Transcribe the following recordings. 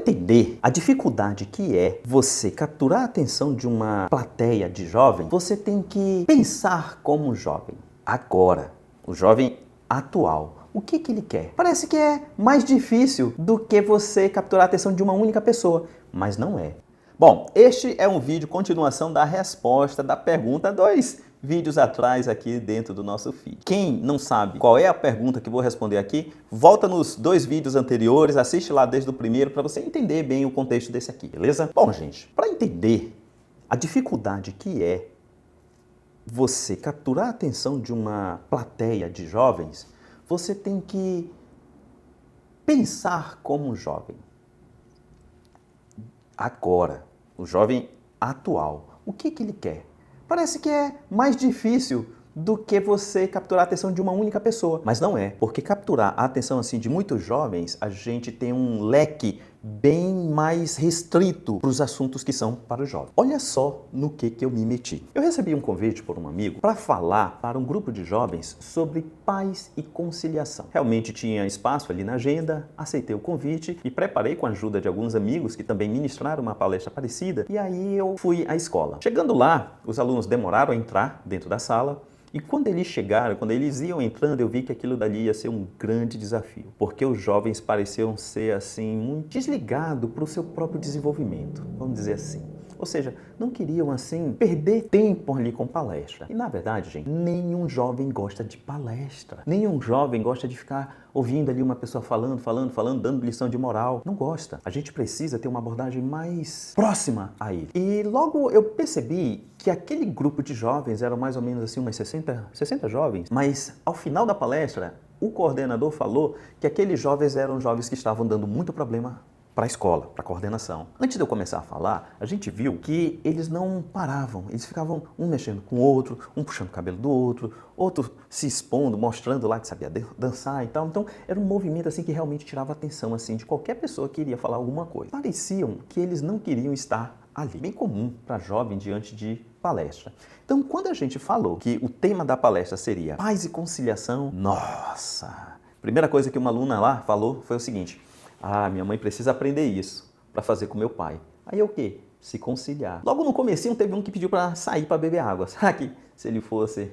entender a dificuldade que é você capturar a atenção de uma plateia de jovem, você tem que pensar como um jovem. Agora, o jovem atual, o que ele quer? Parece que é mais difícil do que você capturar a atenção de uma única pessoa, mas não é. Bom, este é um vídeo continuação da resposta da pergunta 2 vídeos atrás aqui dentro do nosso feed. Quem não sabe qual é a pergunta que vou responder aqui, volta nos 2 vídeos anteriores, assiste lá desde o primeiro para você entender bem o contexto desse aqui, beleza? Bom, gente, para entender a dificuldade que é você capturar a atenção de uma plateia de jovens, você tem que pensar como um jovem. Agora, o jovem atual, o que ele quer? Parece que é mais difícil do que você capturar a atenção de uma única pessoa. Mas não é, porque capturar a atenção assim de muitos jovens, a gente tem um leque bem mais restrito para os assuntos que são para os jovens. Olha só no que eu me meti. Eu recebi um convite por um amigo para falar para um grupo de jovens sobre paz e conciliação. Realmente tinha espaço ali na agenda, aceitei o convite e preparei com a ajuda de alguns amigos que também ministraram uma palestra parecida, e aí eu fui à escola. Chegando lá, os alunos demoraram a entrar dentro da sala. E quando eles chegaram, quando eles iam entrando, eu vi que aquilo dali ia ser um grande desafio, porque os jovens pareciam ser assim muito desligados para o seu próprio desenvolvimento, vamos dizer assim. Ou seja, não queriam assim perder tempo ali com palestra. E na verdade, gente, nenhum jovem gosta de palestra. Nenhum jovem gosta de ficar ouvindo ali uma pessoa falando, dando lição de moral. Não gosta. A gente precisa ter uma abordagem mais próxima a ele. E logo eu percebi que aquele grupo de jovens eram mais ou menos assim umas 60 jovens, mas ao final da palestra, o coordenador falou que aqueles jovens eram jovens que estavam dando muito problema para a escola, para a coordenação. Antes de eu começar a falar, a gente viu que eles não paravam, eles ficavam um mexendo com o outro, um puxando o cabelo do outro se expondo, mostrando lá que sabia dançar e tal. Então era um movimento assim que realmente tirava a atenção assim de qualquer pessoa que iria falar alguma coisa. Pareciam que eles não queriam estar ali. Bem comum para jovem diante de palestra. Então, quando a gente falou que o tema da palestra seria paz e conciliação, nossa! A primeira coisa que uma aluna lá falou foi o seguinte: ah, minha mãe precisa aprender isso para fazer com meu pai. Aí é o quê? Se conciliar. Logo no comecinho teve um que pediu para sair para beber água. Será que se ele fosse,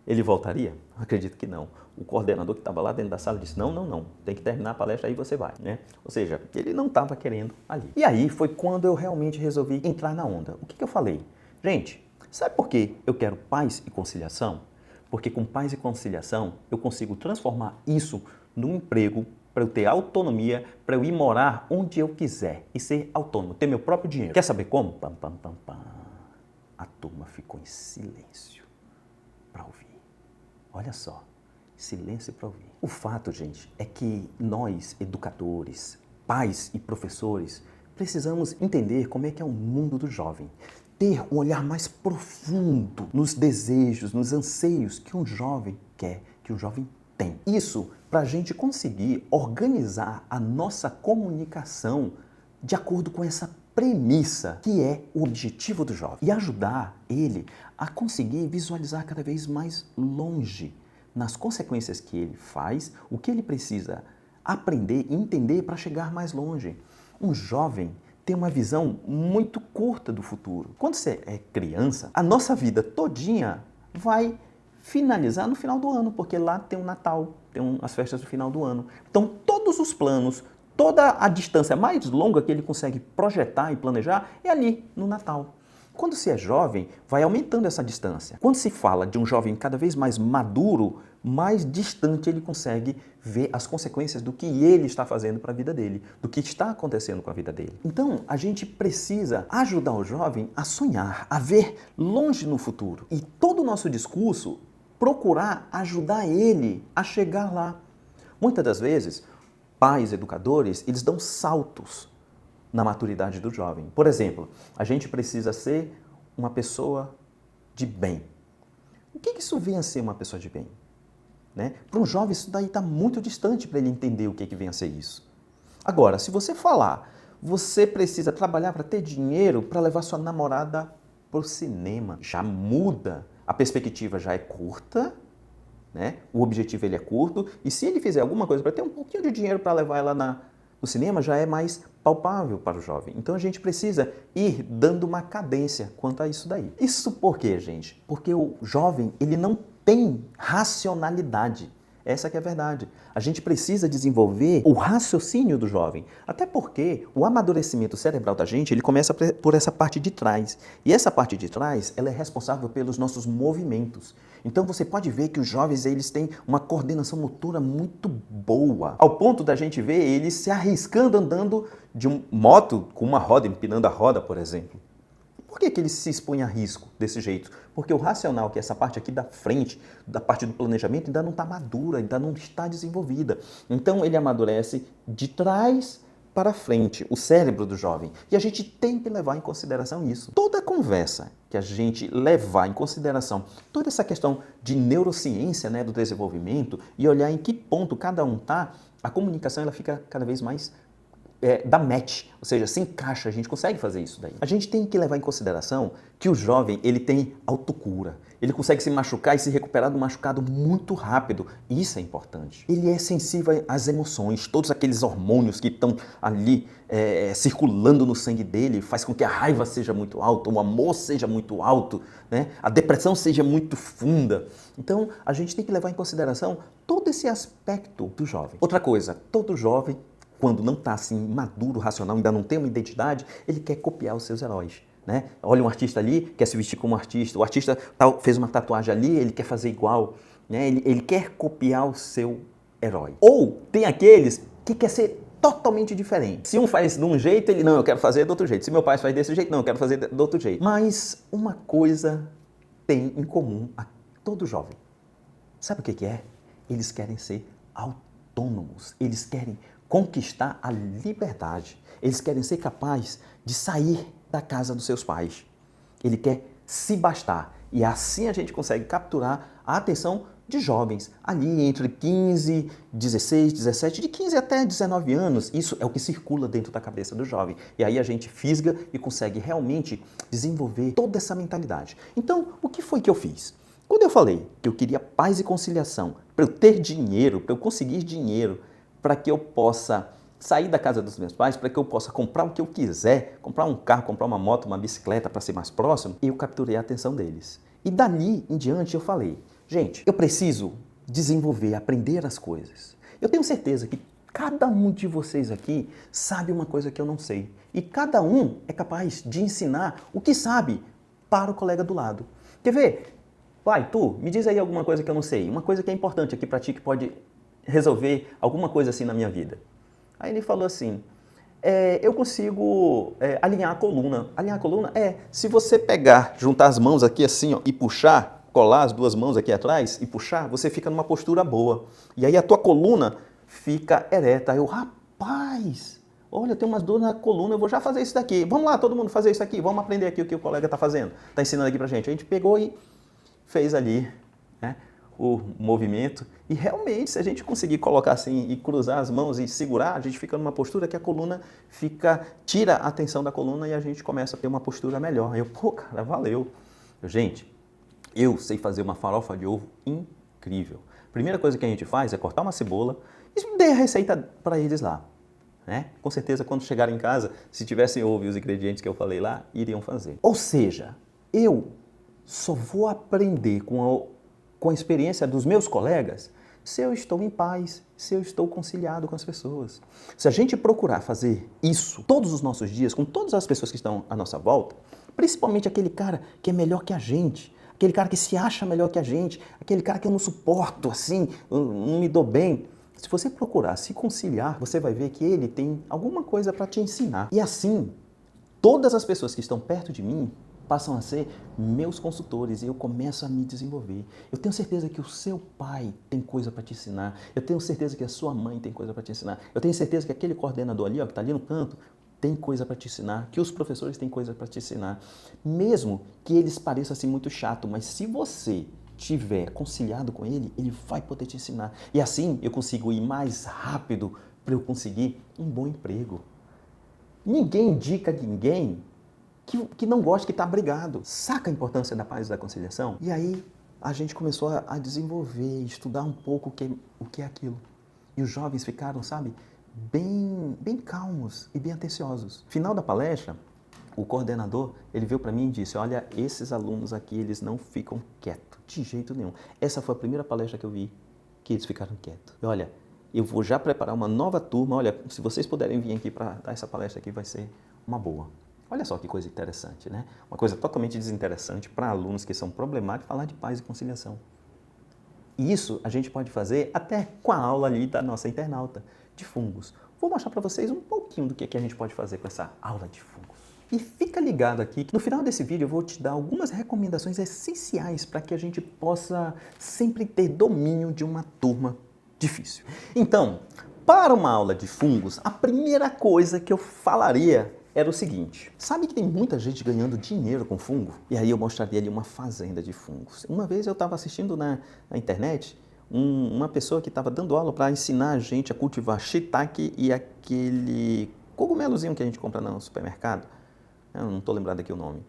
ele voltaria? Acredito que não. O coordenador que estava lá dentro da sala disse, não, tem que terminar a palestra, aí você vai, né? Ou seja, ele não estava querendo ali. E aí foi quando eu realmente resolvi entrar na onda. O que eu falei? Gente, sabe por que eu quero paz e conciliação? Porque com paz e conciliação eu consigo transformar isso num emprego para eu ter autonomia, para eu ir morar onde eu quiser e ser autônomo, ter meu próprio dinheiro. Quer saber como? Pam, pam, pam, pam. A turma ficou em silêncio para ouvir. Olha só, silêncio para ouvir. O fato, gente, é que nós, educadores, pais e professores, precisamos entender como é que é o mundo do jovem. Ter um olhar mais profundo nos desejos, nos anseios que um jovem quer, que um jovem tem. Isso para a gente conseguir organizar a nossa comunicação de acordo com essa premissa que é o objetivo do jovem e ajudar ele a conseguir visualizar cada vez mais longe nas consequências que ele faz, o que ele precisa aprender e entender para chegar mais longe. Um jovem tem uma visão muito curta do futuro. Quando você é criança, a nossa vida todinha vai finalizar no final do ano, porque lá tem o Natal, tem as festas do final do ano. Então, todos os planos, toda a distância mais longa que ele consegue projetar e planejar é ali, no Natal. Quando se é jovem, vai aumentando essa distância. Quando se fala de um jovem cada vez mais maduro, mais distante ele consegue ver as consequências do que ele está fazendo para a vida dele, do que está acontecendo com a vida dele. Então, a gente precisa ajudar o jovem a sonhar, a ver longe no futuro. E todo o nosso discurso procurar ajudar ele a chegar lá. Muitas das vezes, pais, educadores, eles dão saltos na maturidade do jovem. Por exemplo, a gente precisa ser uma pessoa de bem. O que isso vem a ser uma pessoa de bem? Né? Para um jovem, isso daí está muito distante para ele entender o que vem a ser isso. Agora, se você falar, você precisa trabalhar para ter dinheiro para levar sua namorada para o cinema, já muda. A perspectiva já é curta, né? O objetivo ele é curto, e se ele fizer alguma coisa para ter um pouquinho de dinheiro para levar ela no cinema, já é mais palpável para o jovem. Então a gente precisa ir dando uma cadência quanto a isso daí. Isso por quê, gente? Porque o jovem, ele não tem racionalidade. Essa que é a verdade. A gente precisa desenvolver o raciocínio do jovem. Até porque o amadurecimento cerebral da gente, ele começa por essa parte de trás. E essa parte de trás, ela é responsável pelos nossos movimentos. Então você pode ver que os jovens, eles têm uma coordenação motora muito boa. Ao ponto da gente ver eles se arriscando andando de moto com uma roda, empinando a roda, por exemplo. Por que eles se expõem a risco desse jeito? Porque o racional, que é essa parte aqui da frente, da parte do planejamento, ainda não está madura, ainda não está desenvolvida. Então ele amadurece de trás para frente, o cérebro do jovem. E a gente tem que levar em consideração isso. Toda conversa que a gente levar em consideração, toda essa questão de neurociência, né, do desenvolvimento, e olhar em que ponto cada um está, a comunicação ela fica cada vez mais dá match, ou seja, se encaixa, a gente consegue fazer isso daí. A gente tem que levar em consideração que o jovem, ele tem autocura, ele consegue se machucar e se recuperar do machucado muito rápido, e isso é importante. Ele é sensível às emoções, todos aqueles hormônios que estão ali circulando no sangue dele, faz com que a raiva seja muito alta, o amor seja muito alto, né? A depressão seja muito funda. Então, a gente tem que levar em consideração todo esse aspecto do jovem. Outra coisa, todo jovem, quando não está assim maduro, racional, ainda não tem uma identidade, ele quer copiar os seus heróis. Né? Olha um artista ali, quer se vestir como artista. O artista fez uma tatuagem ali, ele quer fazer igual. Né? Ele quer copiar o seu herói. Ou tem aqueles que quer ser totalmente diferente. Se um faz de um jeito, ele, não, eu quero fazer do outro jeito. Se meu pai faz desse jeito, não, eu quero fazer do outro jeito. Mas uma coisa tem em comum a todo jovem. Sabe o que é? Eles querem ser autônomos. Eles querem conquistar a liberdade. Eles querem ser capazes de sair da casa dos seus pais. Ele quer se bastar. E assim a gente consegue capturar a atenção de jovens, ali entre 15, 16, 17, de 15 até 19 anos. Isso é o que circula dentro da cabeça do jovem. E aí a gente fisga e consegue realmente desenvolver toda essa mentalidade. Então, o que foi que eu fiz? Quando eu falei que eu queria paz e conciliação, para eu ter dinheiro, para eu conseguir dinheiro, para que eu possa sair da casa dos meus pais, para que eu possa comprar o que eu quiser, comprar um carro, comprar uma moto, uma bicicleta para ser mais próximo, eu capturei a atenção deles. E dali em diante eu falei, gente, eu preciso desenvolver, aprender as coisas. Eu tenho certeza que cada um de vocês aqui sabe uma coisa que eu não sei. E cada um é capaz de ensinar o que sabe para o colega do lado. Quer ver? Vai, tu, me diz aí alguma coisa que eu não sei. Uma coisa que é importante aqui para ti que pode resolver alguma coisa assim na minha vida. Aí ele falou assim, eu consigo alinhar a coluna. Alinhar a coluna se você pegar, juntar as mãos aqui assim, ó, e puxar, colar as duas mãos aqui atrás e puxar, você fica numa postura boa. E aí a tua coluna fica ereta. Aí eu, rapaz, olha, eu tenho umas dores na coluna, eu vou já fazer isso daqui. Vamos lá, todo mundo fazer isso aqui, vamos aprender aqui o que o colega está fazendo, está ensinando aqui pra gente. A gente pegou e fez ali, né, o movimento, e realmente se a gente conseguir colocar assim e cruzar as mãos e segurar, a gente fica numa postura que a coluna tira a atenção da coluna e a gente começa a ter uma postura melhor. Aí eu, pô, cara, valeu. Gente, eu sei fazer uma farofa de ovo incrível. Primeira coisa que a gente faz é cortar uma cebola e dei a receita para eles lá. Né? Com certeza quando chegarem em casa, se tivessem ovo e os ingredientes que eu falei lá, iriam fazer. Ou seja, eu só vou aprender com a experiência dos meus colegas se eu estou em paz, se eu estou conciliado com as pessoas. Se a gente procurar fazer isso todos os nossos dias, com todas as pessoas que estão à nossa volta, principalmente aquele cara que é melhor que a gente, aquele cara que se acha melhor que a gente, aquele cara que eu não suporto, assim, não me dou bem. Se você procurar se conciliar, você vai ver que ele tem alguma coisa para te ensinar. E assim, todas as pessoas que estão perto de mim passam a ser meus consultores e eu começo a me desenvolver. Eu tenho certeza que o seu pai tem coisa para te ensinar. Eu tenho certeza que a sua mãe tem coisa para te ensinar. Eu tenho certeza que aquele coordenador ali, ó, que está ali no canto, tem coisa para te ensinar, que os professores têm coisa para te ensinar. Mesmo que eles pareçam assim muito chato, mas se você tiver conciliado com ele, ele vai poder te ensinar. E assim eu consigo ir mais rápido para eu conseguir um bom emprego. Ninguém indica ninguém que não gosta, que está brigado. Saca a importância da paz e da conciliação? E aí a gente começou a desenvolver, estudar um pouco o que é aquilo. E os jovens ficaram, sabe, bem calmos e bem atenciosos. Final da palestra, o coordenador, ele veio para mim e disse, olha, esses alunos aqui, eles não ficam quietos, de jeito nenhum. Essa foi a primeira palestra que eu vi que eles ficaram quietos. E olha, eu vou já preparar uma nova turma, olha, se vocês puderem vir aqui para dar essa palestra aqui, vai ser uma boa. Olha só que coisa interessante, né? Uma coisa totalmente desinteressante para alunos que são problemáticos falar de paz e conciliação. E isso a gente pode fazer até com a aula ali da nossa internauta de fungos. Vou mostrar para vocês um pouquinho do que a gente pode fazer com essa aula de fungos. E fica ligado aqui que no final desse vídeo eu vou te dar algumas recomendações essenciais para que a gente possa sempre ter domínio de uma turma difícil. Então, para uma aula de fungos, a primeira coisa que eu falaria era o seguinte. Sabe que tem muita gente ganhando dinheiro com fungo? E aí eu mostraria ali uma fazenda de fungos. Uma vez eu estava assistindo na internet uma pessoa que estava dando aula para ensinar a gente a cultivar shiitake e aquele cogumelozinho que a gente compra no supermercado. Eu não estou lembrado aqui o nome.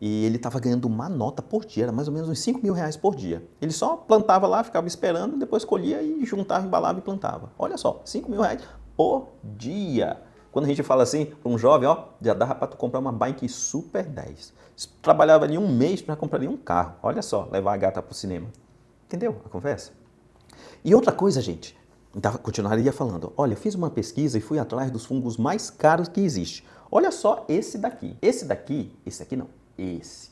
E ele estava ganhando uma nota por dia, era mais ou menos uns 5 mil reais por dia. Ele só plantava lá, ficava esperando, depois colhia e juntava, embalava e plantava. Olha só, 5 mil reais por dia. Quando a gente fala assim, para um jovem, ó, já dava para tu comprar uma bike Super 10. Trabalhava ali um mês para comprar ali um carro. Olha só, levar a gata para o cinema. Entendeu a conversa? E outra coisa, gente, continuaria falando. Olha, eu fiz uma pesquisa e fui atrás dos fungos mais caros que existe. Olha só esse daqui. Esse aqui não.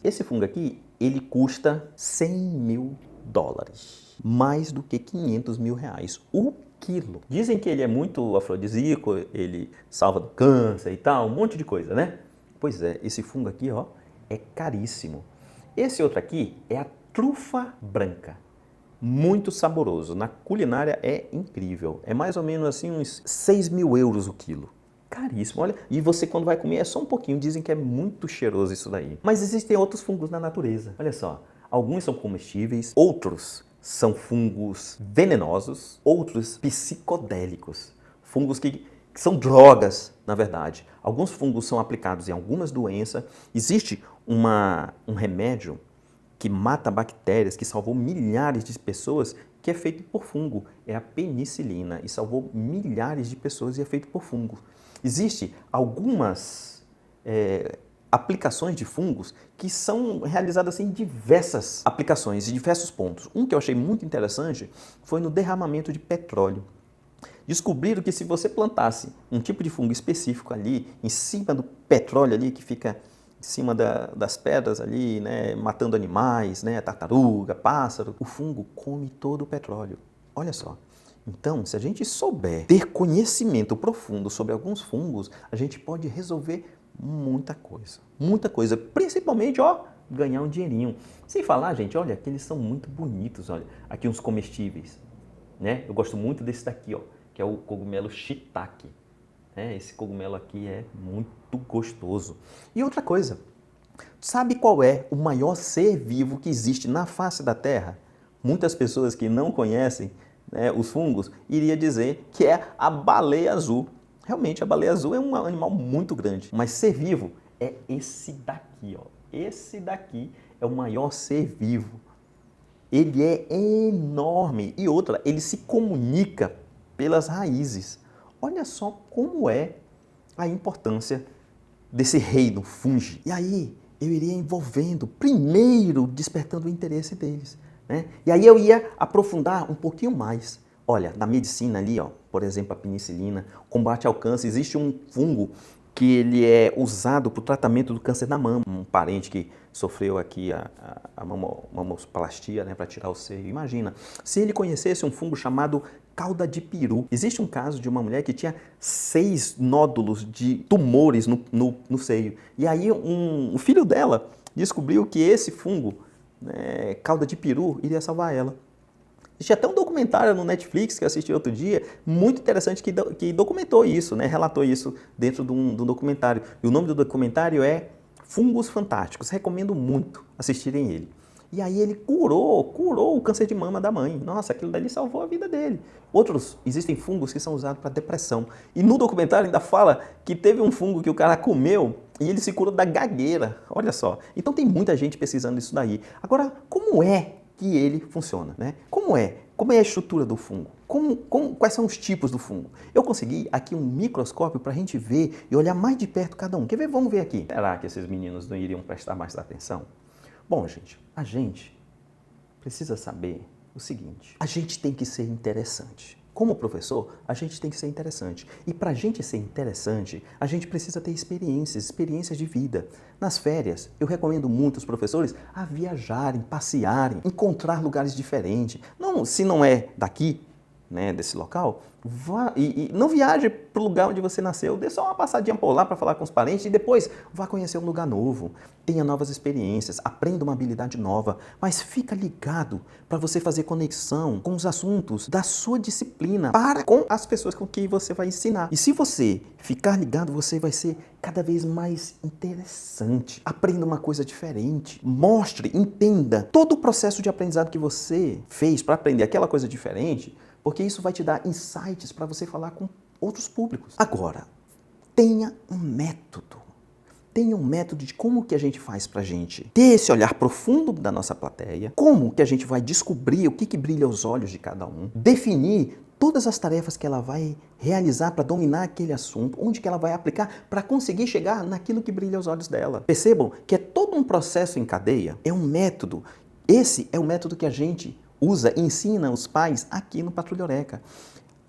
Esse fungo aqui, ele custa 100 mil dólares. Mais do que 500 mil reais o quilo. Dizem que ele é muito afrodisíaco, ele salva do câncer e tal, um monte de coisa, né? Pois é, esse fungo aqui, ó, é caríssimo. Esse outro aqui é a trufa branca. Muito saboroso. Na culinária é incrível. É mais ou menos assim uns 6 mil euros o quilo. Caríssimo, olha. E você quando vai comer é só um pouquinho. Dizem que é muito cheiroso isso daí. Mas existem outros fungos na natureza. Olha só. Alguns são comestíveis, outros são fungos venenosos, outros psicodélicos. Fungos que são drogas, na verdade. Alguns fungos são aplicados em algumas doenças. Existe um remédio que mata bactérias, que salvou milhares de pessoas, que é feito por fungo. É a penicilina e salvou milhares de pessoas e é feito por fungo. Existem algumas aplicações de fungos que são realizadas em diversas aplicações, em diversos pontos. Um que eu achei muito interessante foi no derramamento de petróleo. Descobriram que se você plantasse um tipo de fungo específico ali, em cima do petróleo ali, que fica em cima das pedras ali, né, matando animais, né, tartaruga, pássaro, o fungo come todo o petróleo. Olha só. Então, se a gente souber ter conhecimento profundo sobre alguns fungos, a gente pode resolver muita coisa, principalmente, ó, ganhar um dinheirinho. Sem falar, gente, olha, que eles são muito bonitos, olha, aqui uns comestíveis, né? Eu gosto muito desse daqui, ó, que é o cogumelo shiitake. Esse cogumelo aqui é muito gostoso. E outra coisa, sabe qual é o maior ser vivo que existe na face da Terra? Muitas pessoas que não conhecem, né, os fungos, iriam dizer que é a baleia azul. Realmente, a baleia azul é um animal muito grande, mas ser vivo é esse daqui, ó. Esse daqui é o maior ser vivo. Ele é enorme. E outra, ele se comunica pelas raízes. Olha só como é a importância desse reino fungi. E aí eu iria envolvendo, primeiro despertando o interesse deles, né? E aí eu ia aprofundar um pouquinho mais. Olha, na medicina ali, ó, por exemplo, a penicilina, combate ao câncer, existe um fungo que ele é usado para o tratamento do câncer na mama. Um parente que sofreu aqui a mamoplastia, né, para tirar o seio. Imagina, se ele conhecesse um fungo chamado cauda de peru. Existe um caso de uma mulher que tinha 6 nódulos de tumores no seio. E aí o filho dela descobriu que esse fungo, né, cauda de peru, iria salvar ela. Existe até um documentário no Netflix que eu assisti outro dia, muito interessante, que documentou isso, né? Relatou isso dentro de um documentário. E o nome do documentário é Fungos Fantásticos. Recomendo muito assistirem ele. E aí ele curou o câncer de mama da mãe. Nossa, aquilo dali salvou a vida dele. Existem fungos que são usados para depressão. E no documentário ainda fala que teve um fungo que o cara comeu e ele se curou da gagueira. Olha só. Então tem muita gente pesquisando isso daí. Agora, como é que ele funciona, né? Como é a estrutura do fungo? Quais são os tipos do fungo? Eu consegui aqui um microscópio para a gente ver e olhar mais de perto cada um. Quer ver? Vamos ver aqui. Será que esses meninos não iriam prestar mais atenção? Bom, gente, a gente precisa saber o seguinte. A gente tem que ser interessante. Como professor, a gente tem que ser interessante. E para a gente ser interessante, a gente precisa ter experiências de vida. Nas férias, eu recomendo muito os professores a viajarem, passearem, encontrar lugares diferentes. Não, se não é daqui, né, desse local, vá e não viaje para o lugar onde você nasceu, dê só uma passadinha por lá para falar com os parentes e depois vá conhecer um lugar novo, tenha novas experiências, aprenda uma habilidade nova, mas fica ligado para você fazer conexão com os assuntos da sua disciplina, para com as pessoas com quem você vai ensinar. E se você ficar ligado, você vai ser cada vez mais interessante. Aprenda uma coisa diferente, mostre, entenda todo o processo de aprendizado que você fez para aprender aquela coisa diferente, porque isso vai te dar insights para você falar com outros públicos. Agora, tenha um método. Tenha um método de como que a gente faz para a gente ter esse olhar profundo da nossa plateia, como que a gente vai descobrir o que brilha aos olhos de cada um, definir todas as tarefas que ela vai realizar para dominar aquele assunto, onde que ela vai aplicar para conseguir chegar naquilo que brilha aos olhos dela. Percebam que é todo um processo em cadeia, é um método. Esse é o método que a gente usa e ensina os pais aqui no Patrulha Eureka.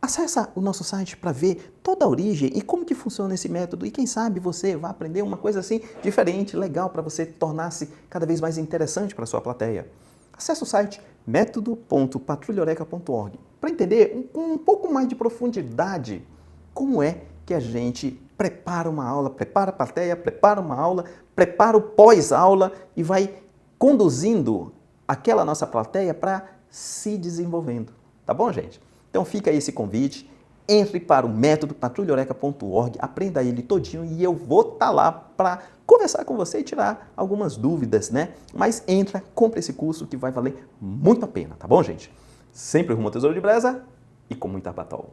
Acesse o nosso site para ver toda a origem e como que funciona esse método e quem sabe você vai aprender uma coisa assim diferente, legal, para você tornar-se cada vez mais interessante para a sua plateia. Acesse o site método.patrulhaeureka.org para entender com um pouco mais de profundidade como é que a gente prepara uma aula, prepara a plateia, prepara uma aula, prepara o pós-aula e vai conduzindo aquela nossa plateia para se desenvolvendo. Tá bom, gente? Então fica aí esse convite, entre para o método patrulhaeureka.org, aprenda ele todinho e eu vou estar lá para conversar com você e tirar algumas dúvidas, né? Mas entra, compra esse curso que vai valer muito a pena, tá bom, gente? Sempre rumo ao tesouro de Brasa e com muita batol.